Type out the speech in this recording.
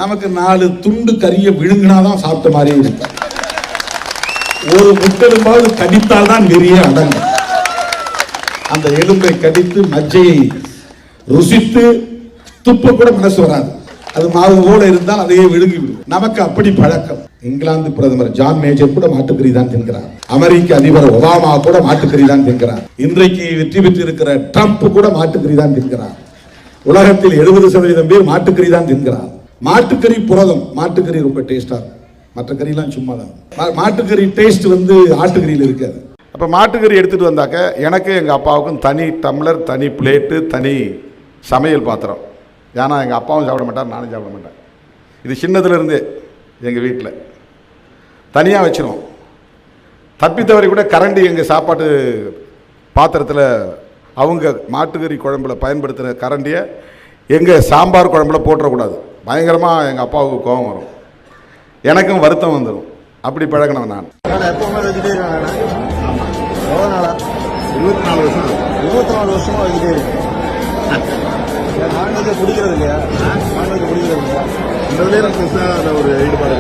நமக்கு 4 துண்டு கறியை விழுங்கினாதான் சாப்பிட்ட மாதிரி இருக்கு. ஒரு முட்டெலும்பாவது கடித்தால் தான் நிறைய அடங்கும். அந்த எலும்பை கடித்து மஜ்ஜையை ருசித்து துப்ப கூட மனசு வராது. அது மாவு போல இருந்தால் அதையே விழுங்கி விடும். நமக்கு அப்படி பழக்கம். இங்கிலாந்து பிரதமர் ஜான் மேஜர் கூட மாட்டுக்கறி தான் தின்கிறார். அமெரிக்க அதிபர் ஒபாமா கூட மாட்டுக்கறி தான் தின்கிறார். இன்றைக்கு வெற்றி பெற்று இருக்கிற ட்ரம்ப் கூட மாட்டுக்கறி தான் தின்கிறார். உலகத்தில் 70% பேர் மாட்டுக்கறி தான் தின்கிறார். மாட்டுக்கறி புரதம். மாட்டுக்கறி ரொம்ப டேஸ்டா இருக்கும். மற்ற கறியெல்லாம் சும்மா தான். மாட்டுக்கறி டேஸ்ட் ஆட்டுக்கறியில் இருக்காது. அப்போ மாட்டுக்கறி எடுத்துட்டு வந்தாக்க எனக்கு எங்கள் அப்பாவுக்கும் தனி டம்ளர், தனி பிளேட்டு, தனி சமையல் பாத்திரம். ஏன்னா எங்கள் அப்பாவும் சாப்பிட மாட்டார், நானும் சாப்பிட மாட்டேன். இது சின்னதுலேருந்தே எங்கள் வீட்டில் தனியாக வச்சிருவோம். தப்பித்தவரை கூட கரண்டி எங்கள் சாப்பாட்டு பாத்திரத்தில் அவங்க மாட்டுக்கறி குழம்புல பயன்படுத்துகிற கரண்டியை எங்கள் சாம்பார் குழம்புல போட்டுறக்கூடாது. பயங்கரமாக எங்கள் அப்பாவுக்கு கோபம் வரும், எனக்கும் வருத்தம் வந்துடும். அப்படி பழகினவன் நான். எப்பவுமே வெஜிடேரியன். எவ்வளோ நாளா? 24 வருஷம். 24 வருஷமா வெஜிடேரியன். நான்வெஜ் பிடிக்கிறது இல்லையா? நான்வெஜ் பிடிக்கிறது இல்லையா? இந்த ஒரு ஈடுபாடு.